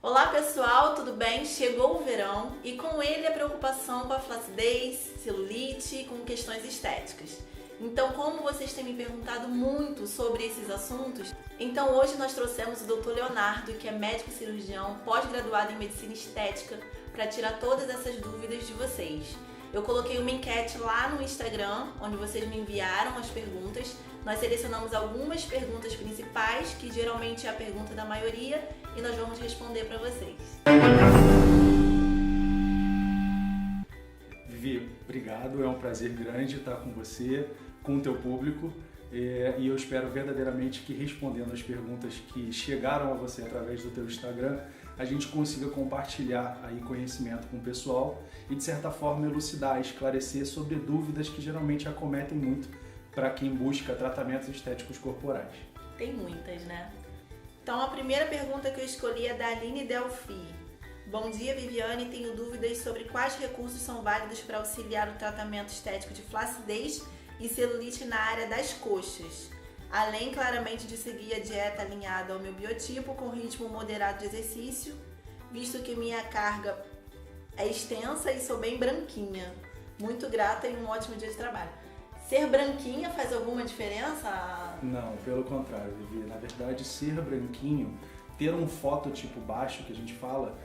Olá pessoal, tudo bem? Chegou o verão e com ele a preocupação com a flacidez, celulite, com questões estéticas. Então, como vocês têm me perguntado muito sobre esses assuntos, então hoje nós trouxemos o Dr. Leonardo, que é médico cirurgião, pós-graduado em medicina estética, para tirar todas essas dúvidas de vocês. Eu coloquei uma enquete lá no Instagram, onde vocês me enviaram as perguntas. Nós selecionamos algumas perguntas principais, que geralmente é a pergunta da maioria, e nós vamos responder para vocês. Vivi, obrigado, é um prazer grande estar com você, com o teu público, e eu espero verdadeiramente que, respondendo as perguntas que chegaram a você através do teu Instagram, a gente consiga compartilhar aí conhecimento com o pessoal e, de certa forma, elucidar, esclarecer sobre dúvidas que geralmente acometem muito para quem busca tratamentos estéticos corporais. Tem muitas, né? Então, a primeira pergunta que eu escolhi é da Aline Delphi. Bom dia, Viviane. Tenho dúvidas sobre quais recursos são válidos para auxiliar o tratamento estético de flacidez e celulite na área das coxas. Além, claramente, de seguir a dieta alinhada ao meu biotipo, com ritmo moderado de exercício, visto que minha carga é extensa e sou bem branquinha. Muito grata e um ótimo dia de trabalho. Ser branquinha faz alguma diferença? Não, pelo contrário, Vivi. Na verdade, ser branquinho, ter um fototipo baixo, que a gente fala,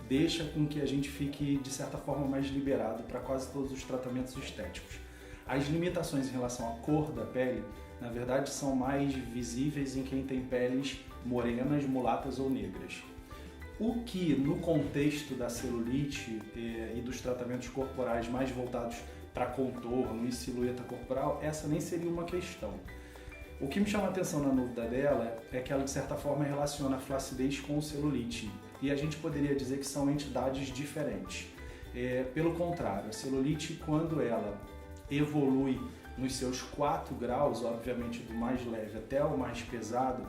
deixa com que a gente fique, de certa forma, mais liberado para quase todos os tratamentos estéticos. As limitações em relação à cor da pele, na verdade, são mais visíveis em quem tem peles morenas, mulatas ou negras. O que, no contexto da celulite e dos tratamentos corporais mais voltados para contorno e silhueta corporal, essa nem seria uma questão. O que me chama a atenção na dúvida dela é que ela, de certa forma, relaciona a flacidez com celulite. E a gente poderia dizer que são entidades diferentes. Pelo contrário, a celulite, quando ela evolui nos seus 4 graus, obviamente do mais leve até o mais pesado,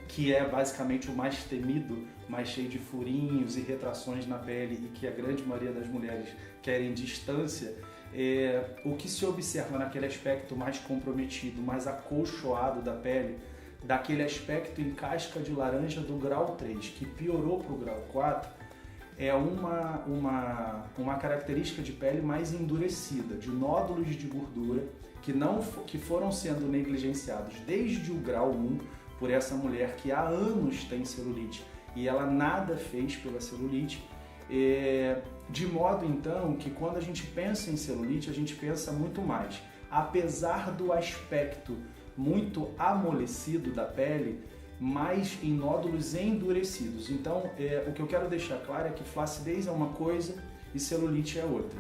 que é basicamente o mais temido, mais cheio de furinhos e retrações na pele e que a grande maioria das mulheres querem distância, o que se observa naquele aspecto mais comprometido, mais acolchoado da pele, daquele aspecto em casca de laranja do grau 3, que piorou para o grau 4, é uma característica de pele mais endurecida, de nódulos de gordura que foram sendo negligenciados desde o grau 1 por essa mulher que há anos tem celulite e ela nada fez pela celulite, de modo então que quando a gente pensa em celulite, a gente pensa muito mais. Apesar do aspecto muito amolecido da pele, mais em nódulos endurecidos. Então, o que eu quero deixar claro é que flacidez é uma coisa e celulite é outra.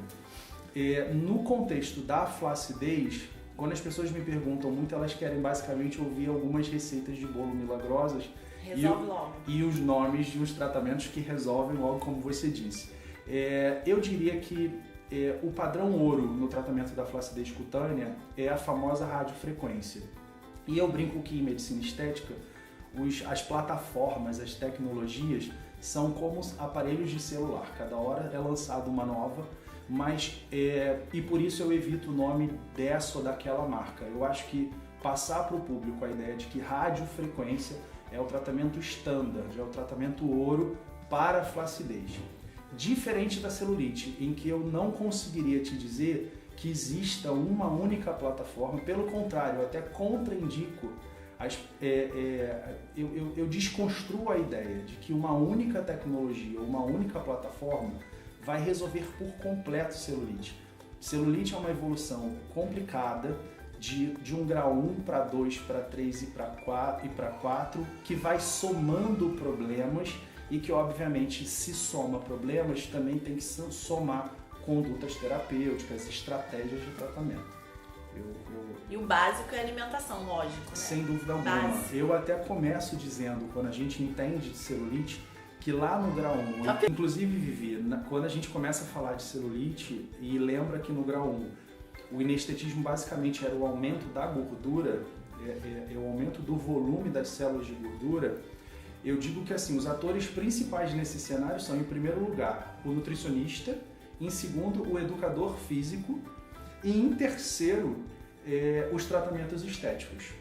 No contexto da flacidez, quando as pessoas me perguntam muito, elas querem basicamente ouvir algumas receitas de bolo milagrosas e os nomes de uns tratamentos que resolvem logo, como você disse. Eu diria que o padrão ouro no tratamento da flacidez cutânea é a famosa radiofrequência. E eu brinco que em medicina estética, as plataformas, as tecnologias são como aparelhos de celular. Cada hora é lançada uma nova, e por isso eu evito o nome dessa ou daquela marca. Eu acho que passar para o público a ideia de que radiofrequência é o tratamento standard, é o tratamento ouro para a flacidez. Diferente da celulite, em que eu não conseguiria te dizer que exista uma única plataforma, pelo contrário, eu até contraindico. Eu desconstruo a ideia de que uma única tecnologia, uma única plataforma vai resolver por completo celulite. Celulite é uma evolução complicada de um grau 1 para 2, para 3 e para 4, que vai somando problemas e que, obviamente, se soma problemas, também tem que somar condutas terapêuticas, estratégias de tratamento. E o básico é a alimentação, lógico, né? Sem dúvida alguma. Básico. Eu até começo dizendo, quando a gente entende de celulite, que lá no grau 1, inclusive, Vivi, quando a gente começa a falar de celulite e lembra que no grau 1 o inestetismo basicamente era o aumento da gordura, o aumento do volume das células de gordura, eu digo que assim, os atores principais nesse cenário são, em primeiro lugar, o nutricionista, em segundo, o educador físico e, em terceiro, os tratamentos estéticos.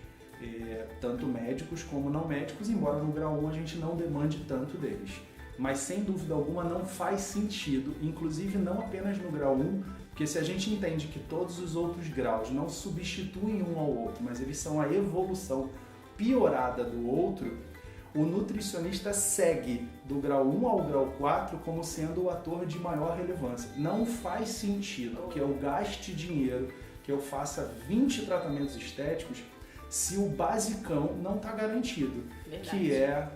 tanto médicos como não médicos, embora no grau 1 a gente não demande tanto deles. Mas sem dúvida alguma não faz sentido, inclusive não apenas no grau 1, porque se a gente entende que todos os outros graus não substituem um ao outro, mas eles são a evolução piorada do outro, o nutricionista segue do grau 1 ao grau 4 como sendo o ator de maior relevância. Não faz sentido que eu gaste dinheiro, que eu faça 20 tratamentos estéticos, se o basicão não está garantido. Verdade. Que é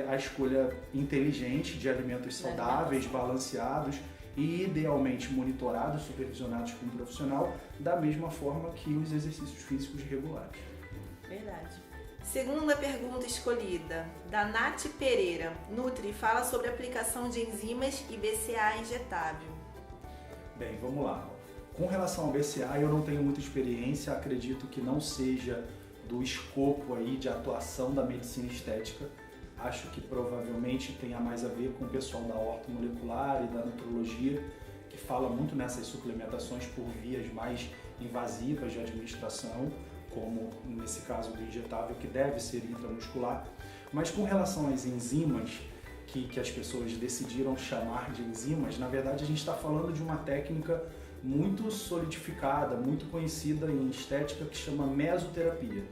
a escolha inteligente de alimentos saudáveis, balanceados e idealmente monitorados, supervisionados por um profissional, da mesma forma que os exercícios físicos regulares. Verdade. Segunda pergunta escolhida, da Nath Pereira. Nutri, fala sobre a aplicação de enzimas e BCA injetável. Bem, vamos lá. Com relação ao BCA, eu não tenho muita experiência, acredito que não seja do escopo aí de atuação da medicina estética. Acho que provavelmente tenha mais a ver com o pessoal da ortomolecular e da nutrologia, que fala muito nessas suplementações por vias mais invasivas de administração, como nesse caso do injetável, que deve ser intramuscular. Mas com relação às enzimas, que as pessoas decidiram chamar de enzimas, na verdade a gente está falando de uma técnica muito solidificada, muito conhecida em estética, que chama mesoterapia.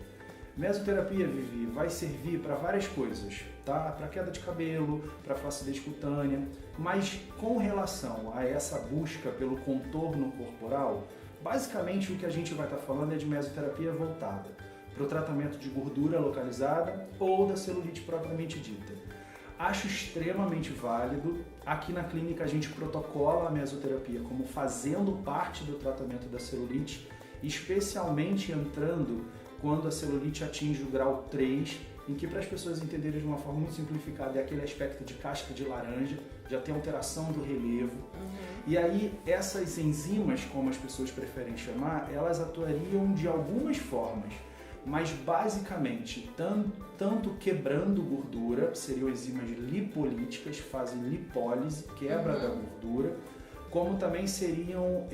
Mesoterapia, Vivi, vai servir para várias coisas, tá? Para queda de cabelo, para flacidez cutânea, mas com relação a essa busca pelo contorno corporal, basicamente o que a gente vai estar falando é de mesoterapia voltada para o tratamento de gordura localizada ou da celulite propriamente dita. Acho extremamente válido. Aqui na clínica a gente protocola a mesoterapia como fazendo parte do tratamento da celulite, especialmente entrando quando a celulite atinge o grau 3, em que, para as pessoas entenderem de uma forma muito simplificada, é aquele aspecto de casca de laranja, já tem alteração do relevo. E aí essas enzimas, como as pessoas preferem chamar, elas atuariam de algumas formas, mas basicamente tanto quebrando gordura, seriam enzimas lipolíticas, fazem lipólise, quebra da gordura, como também seriam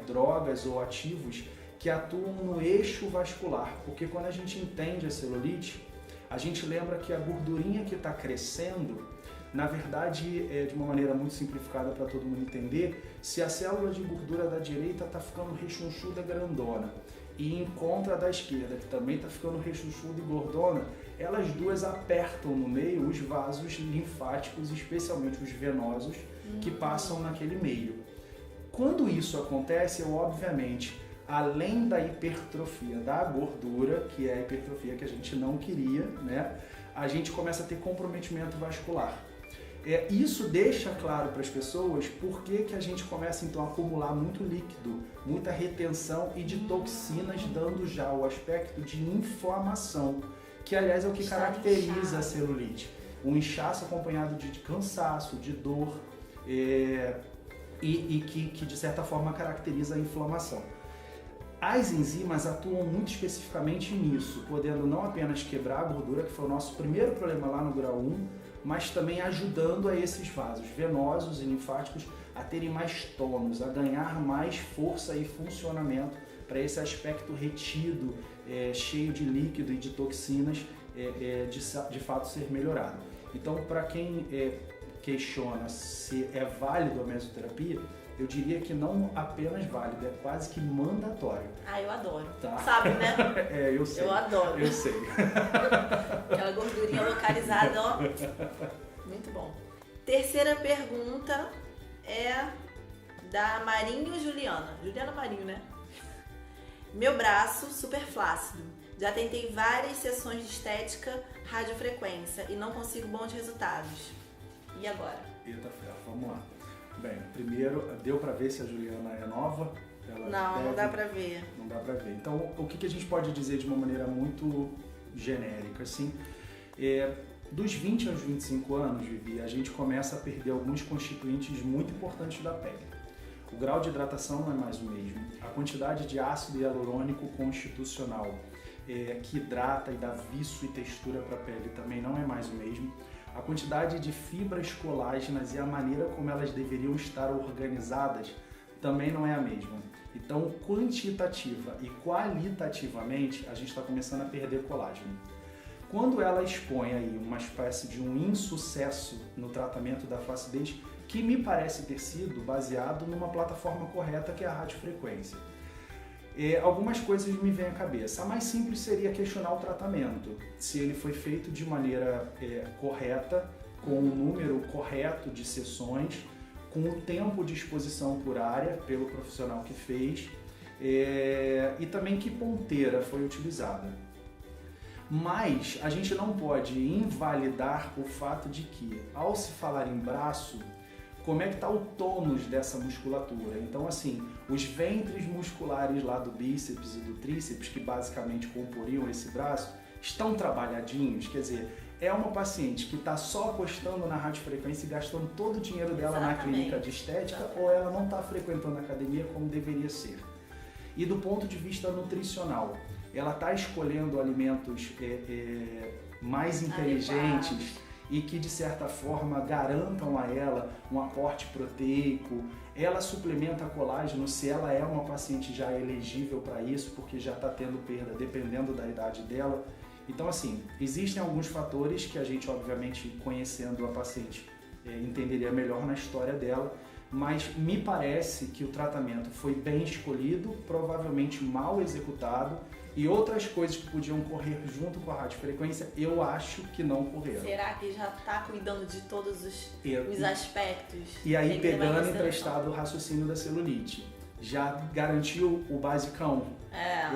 drogas ou ativos que atuam no eixo vascular, porque quando a gente entende a celulite, a gente lembra que a gordurinha que está crescendo, na verdade, de uma maneira muito simplificada para todo mundo entender, se a célula de gordura da direita está ficando rechonchuda, grandona, e encontra a da esquerda, que também está ficando rechonchuda e gordona, elas duas apertam no meio os vasos linfáticos, especialmente os venosos, que passam naquele meio. Quando isso acontece, obviamente, além da hipertrofia da gordura, que é a hipertrofia que a gente não queria, né, a gente começa a ter comprometimento vascular. Isso deixa claro para as pessoas por que a gente começa então a acumular muito líquido, muita retenção e de toxinas, dando já o aspecto de inflamação, que aliás é o que caracteriza a celulite. Um inchaço acompanhado de cansaço, de dor, e que de certa forma caracteriza a inflamação. As enzimas atuam muito especificamente nisso, podendo não apenas quebrar a gordura, que foi o nosso primeiro problema lá no grau 1, mas também ajudando a esses vasos venosos e linfáticos a terem mais tônus, a ganhar mais força e funcionamento para esse aspecto retido, cheio de líquido e de toxinas, de fato ser melhorado. Então, para quem questiona se é válido a mesoterapia, eu diria que não apenas válido, é quase que mandatório. Ah, eu adoro. Tá? Sabe, né? Eu sei. Eu adoro. Eu sei. Aquela gordurinha localizada, ó. Muito bom. Terceira pergunta é da Marinho Juliana. Juliana Marinho, né? Meu braço super flácido. Já tentei várias sessões de estética, radiofrequência e não consigo bons resultados. E agora? Eita ferro, vamos lá. Bem, primeiro, deu para ver se a Juliana é nova? Não dá para ver. Não dá para ver. Então, o que a gente pode dizer de uma maneira muito genérica, assim, dos 20 aos 25 anos, Vivi, a gente começa a perder alguns constituintes muito importantes da pele. O grau de hidratação não é mais o mesmo. A quantidade de ácido hialurônico constitucional que hidrata e dá viço e textura para a pele também não é mais o mesmo. A quantidade de fibras colágenas e a maneira como elas deveriam estar organizadas também não é a mesma. Então, quantitativa e qualitativamente, a gente está começando a perder colágeno. Quando ela expõe aí uma espécie de um insucesso no tratamento da flacidez, que me parece ter sido baseado numa plataforma correta, que é a radiofrequência. Algumas coisas me vêm à cabeça. A mais simples seria questionar o tratamento, se ele foi feito de maneira correta, com um número correto de sessões, com o tempo de exposição por área pelo profissional que fez, e também que ponteira foi utilizada. Mas a gente não pode invalidar o fato de que, ao se falar em braço, como é que está o tônus dessa musculatura? Então, assim, os ventres musculares lá do bíceps e do tríceps, que basicamente comporiam esse braço, estão trabalhadinhos, quer dizer, é uma paciente que está só apostando na radiofrequência e gastando todo o dinheiro dela na clínica de estética, ou ela não está frequentando a academia como deveria ser. E do ponto de vista nutricional, ela está escolhendo alimentos mais inteligentes e que, de certa forma, garantam a ela um aporte proteico. Ela suplementa colágeno se ela é uma paciente já elegível para isso, porque já está tendo perda dependendo da idade dela. Então, assim, existem alguns fatores que a gente, obviamente, conhecendo a paciente, entenderia melhor na história dela, mas me parece que o tratamento foi bem escolhido, provavelmente mal executado, e outras coisas que podiam correr junto com a radiofrequência, eu acho que não correram. Será que já está cuidando de todos os aspectos? E aí, pegando emprestado o raciocínio da celulite, já garantiu o basicão,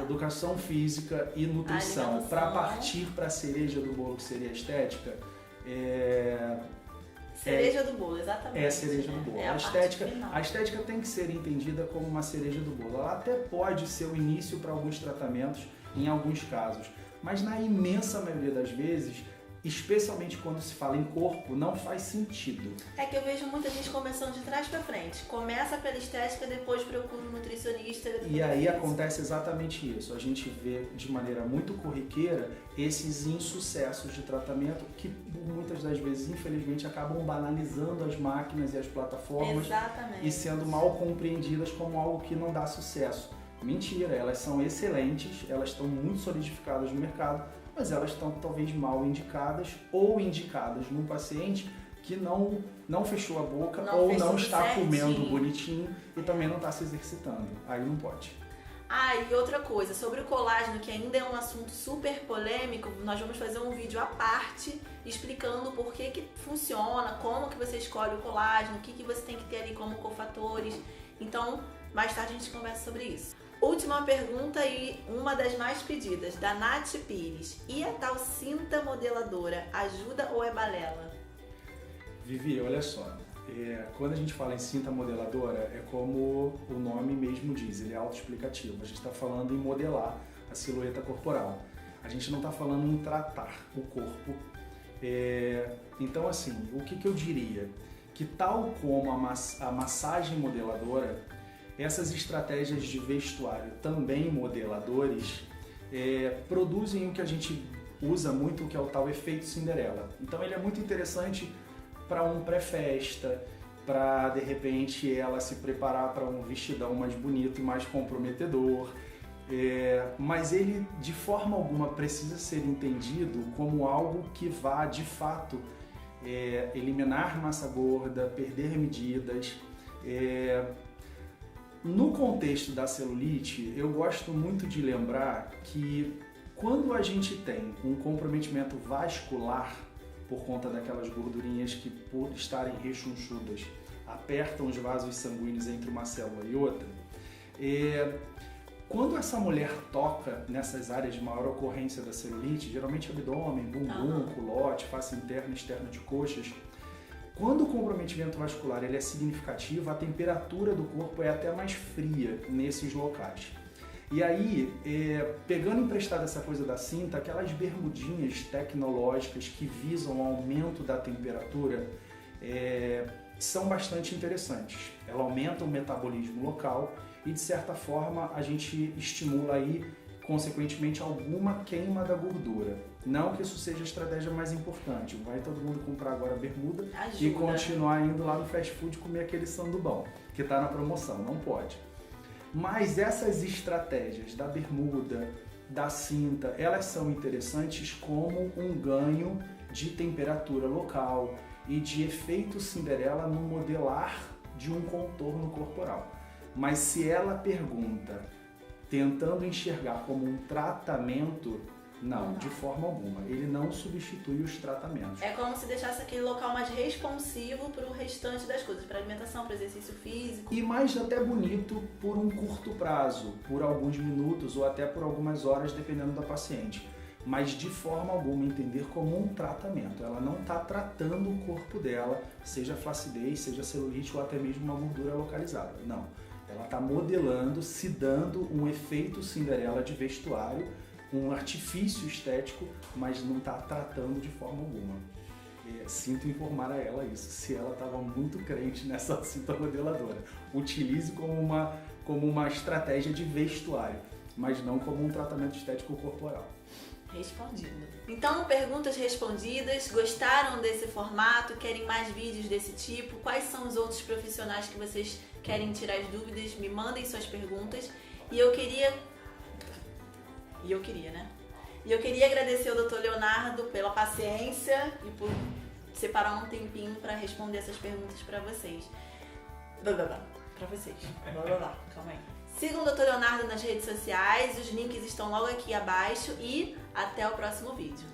educação física e nutrição, para partir para a cereja do bolo, que seria a estética? Cereja do bolo, exatamente. É a cereja do bolo. A estética tem que ser entendida como uma cereja do bolo. Ela até pode ser o início para alguns tratamentos, em alguns casos, mas na imensa maioria das vezes, especialmente quando se fala em corpo, não faz sentido. É que eu vejo muita gente começando de trás para frente. Começa pela estética, depois procura um nutricionista. E aí acontece exatamente isso. A gente vê de maneira muito corriqueira esses insucessos de tratamento que muitas das vezes, infelizmente, acabam banalizando as máquinas e as plataformas. Exatamente. E sendo mal compreendidas como algo que não dá sucesso. Mentira, elas são excelentes, elas estão muito solidificadas no mercado, mas elas estão talvez mal indicadas ou indicadas num paciente que não fechou a boca ou não está comendo bonitinho e também não está se exercitando. Aí não pode. E outra coisa, sobre o colágeno, que ainda é um assunto super polêmico, nós vamos fazer um vídeo à parte explicando por que funciona, como que você escolhe o colágeno, o que você tem que ter ali como cofatores. Então, mais tarde a gente conversa sobre isso. Última pergunta e uma das mais pedidas, da Nath Pires. E a tal cinta modeladora, ajuda ou é balela? Vivi, olha só. Quando a gente fala em cinta modeladora, é como o nome mesmo diz, ele é autoexplicativo. A gente está falando em modelar a silhueta corporal. A gente não está falando em tratar o corpo. Então, assim, o que eu diria? Que tal como a massagem modeladora, essas estratégias de vestuário também modeladores produzem o que a gente usa muito, que é o tal efeito Cinderela. Então ele é muito interessante para um pré-festa, para de repente ela se preparar para um vestidão mais bonito e mais comprometedor. Mas ele de forma alguma precisa ser entendido como algo que vá de fato eliminar massa gorda, perder medidas. No contexto da celulite, eu gosto muito de lembrar que quando a gente tem um comprometimento vascular por conta daquelas gordurinhas que, por estarem rechonchudas, apertam os vasos sanguíneos entre uma célula e outra, quando essa mulher toca nessas áreas de maior ocorrência da celulite, geralmente abdômen, bumbum, culote, face interna e externa de coxas, quando o comprometimento vascular ele é significativo, a temperatura do corpo é até mais fria nesses locais. E aí, pegando emprestado essa coisa da cinta, aquelas bermudinhas tecnológicas que visam o aumento da temperatura são bastante interessantes. Ela aumenta o metabolismo local e, de certa forma, a gente estimula aí consequentemente alguma queima da gordura. Não que isso seja a estratégia mais importante. Vai todo mundo comprar agora bermuda e continuar indo lá no fast food comer aquele sandubão que está na promoção. Não pode. Mas essas estratégias da bermuda, da cinta, elas são interessantes como um ganho de temperatura local e de efeito Cinderela no modelar de um contorno corporal. Mas se ela pergunta tentando enxergar como um tratamento, não, de forma alguma. Ele não substitui os tratamentos. É como se deixasse aquele local mais responsivo para o restante das coisas, para alimentação, para exercício físico. E mais até bonito por um curto prazo, por alguns minutos ou até por algumas horas, dependendo da paciente. Mas de forma alguma entender como um tratamento. Ela não está tratando o corpo dela, seja flacidez, seja celulite ou até mesmo uma gordura localizada. Não. Ela está modelando, se dando um efeito Cinderela de vestuário, um artifício estético, mas não está tratando de forma alguma. Sinto informar a ela isso, se ela estava muito crente nessa cinta modeladora. Utilize como uma estratégia de vestuário, mas não como um tratamento estético corporal. Respondido. Então, perguntas respondidas. Gostaram desse formato? Querem mais vídeos desse tipo? Quais são os outros profissionais que vocês querem tirar as dúvidas? Me mandem suas perguntas. E eu queria, né? E eu queria agradecer ao Dr. Leonardo pela paciência e por separar um tempinho para responder essas perguntas para vocês. Calma aí. Sigam o Dr. Leonardo nas redes sociais, os links estão logo aqui abaixo e até o próximo vídeo.